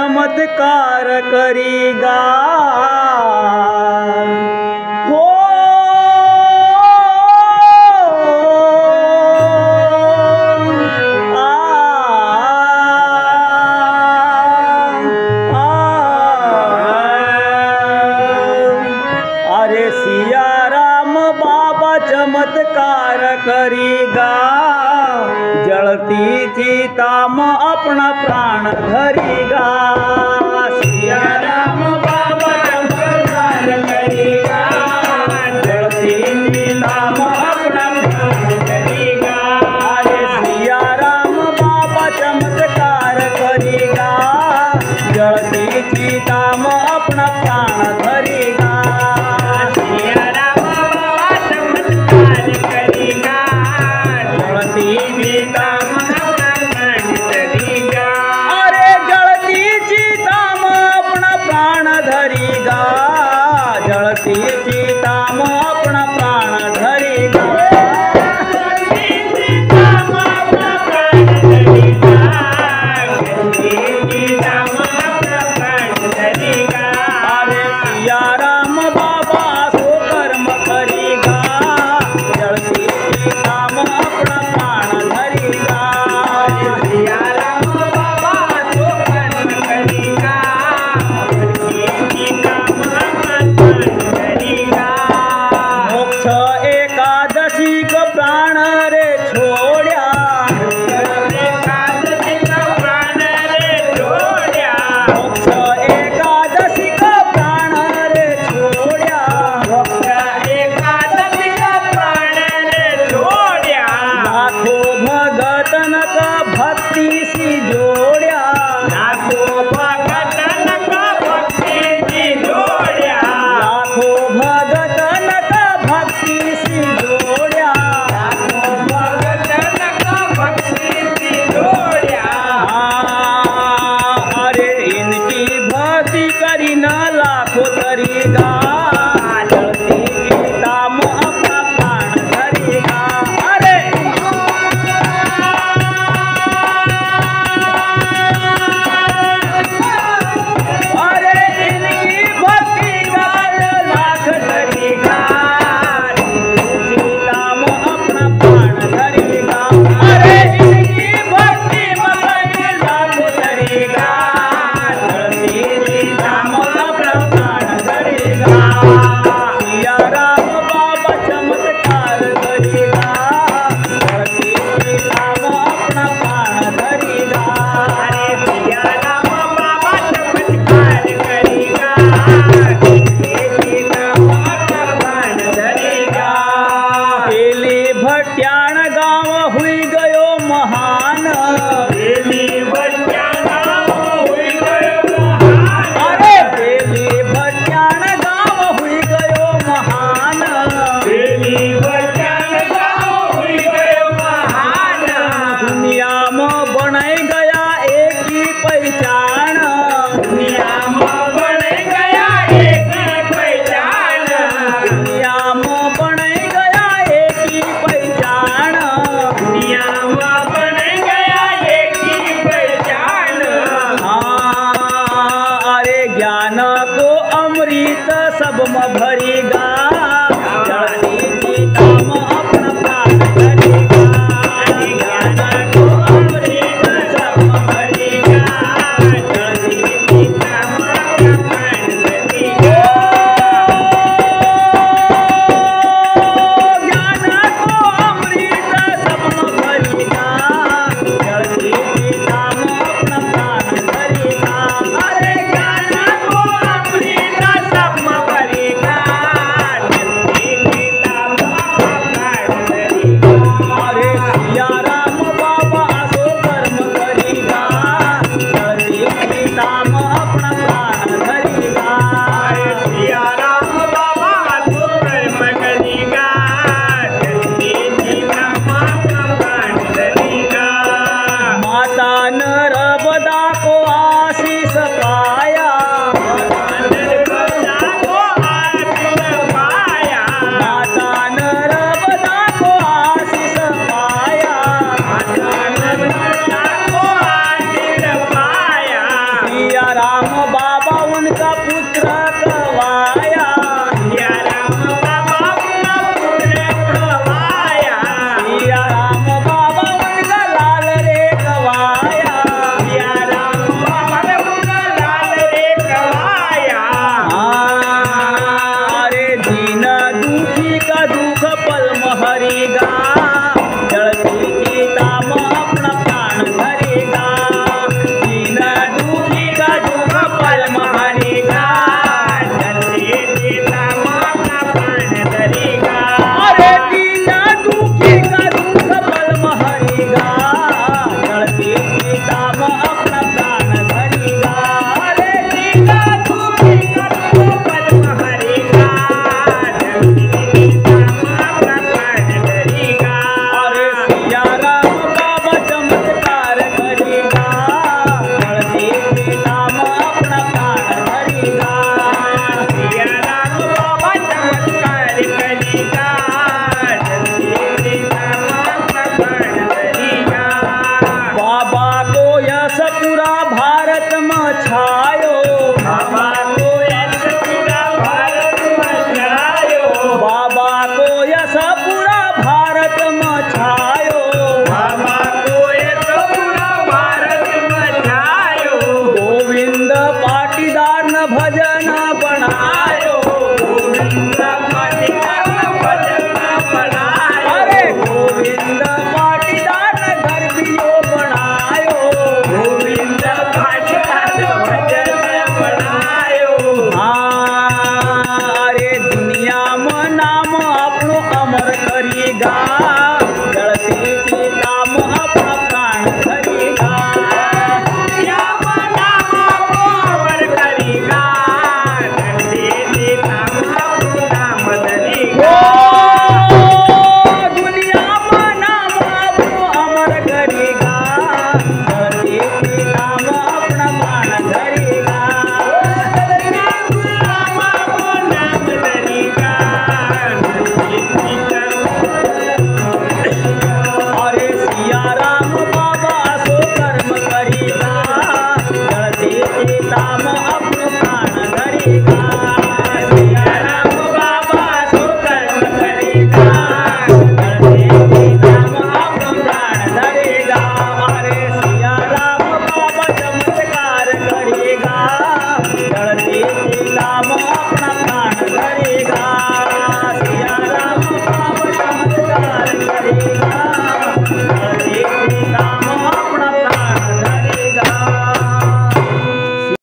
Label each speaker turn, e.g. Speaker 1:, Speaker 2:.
Speaker 1: चमत्कार करीगा हो अरे सिया राम बाबा चमत्कार करीगा जलती चिता में अपना प्राण धरीगा सिया राम बाबा चमत्कार करीगा जलती चिता में अपना प्राण धरीगा अरे सिया राम बाबा चमत्कार करीगा जलती चिता में अपना प्राण धरीगा सिया राम बाबा चमत्कार करीगा जलती चिता जलती चिता में अपना प्राण धरीगा अरे सिया राम बाबा सो कर्म करीगा जलती चिता में अपना प्राण धरीगा सिया राम बाबा सो कर्म करीगा एकादशी को प्राण रे छोड़या एकादशी को प्राण रे छोड़या मोक्ष एकादशी को प्राण रे छोड़या मोक्ष एकादशी को प्राण रे छोड़या लाखों भगतन का भक्ति सी जोड़या लाखों भगतन का भक्ति सी जोड़या लाखों भगतन का भक्ति सी जोड़या अरे इनकी भक्ति करी न लाखों तरीगा जलती चिता में अपना प्राण धरीगा अरे इनकी भक्ति लाख तरीगा भट्याण गाँव हुई गयो महान अरे बेली भट्याण गाँव हुई गयो महान दुनिया में बनाई गया एक ही पहचान दुनिया में बनाई गया एक ही पहचान दुनिया में बनाई गया एक ही पहचान दुनिया में बनाई गया एक ही धरेगा, जलती चिता में अपना प्राण धरेगा, दीन दुखी का दुख पल में हरेगा, जलती चिता में अपना प्राण धरेगा। अरे दीन दुखी का दुख पल में हरेगा, जलती चिता में अपना प्राण धरेगा। अरे दीन दुखी का दुख पल में हरेगा, जलती चिता में अपना प्राण धरेगा। अरे सिया राम बाबा चमत्कार करेगा, जलती चिता में अपना प्राण धरेगा। सिया राम बाबा चमत्कार करेगा, जलती चिता में अपना प्राण धरेगा। बाबा को यश पूरा भारत में छायो, बाबा को यश पूरा भारत में छायो, बाबा को यश पूरा भारत में छायो, बाबा को यश पूरा भारत में छायो। गोविंद पाटीदार न भजन बनायो, गोविंद पाटीदार न भजन बनायो। अरे गोविंद पाटीदार न गरबियो बनायो, गोविंद पाटीदार न भजन बनायो। हाँ, अरे दुनिया में नाम अपनो अमर करेगा, जलती चिता में अपना प्राण धरेगा। दुनिया में नाम अपनो अमर करेगा, जलती चिता में अपनो नाम धरेगा। दुनिया में नाम अपनो अमर करेगा, जलती चिता में अपना प्राण धरेगा। दुनिया में नाम अपनो नाम धरेगा, जलती चिता अरे सिया राम बाबा सो कर्म करेगा, जलती चिता में अपनो प्राण धरेगा। सिया राम बाबा सो कर्म करेगा, जलती चिता में अपनो प्राण धरेगा। अरे सिया राम बाबा चमत्कार करेगा, जलती चिता में अपना प्राण धरेगा। सिया राम बाबा चमत्कार करेगा।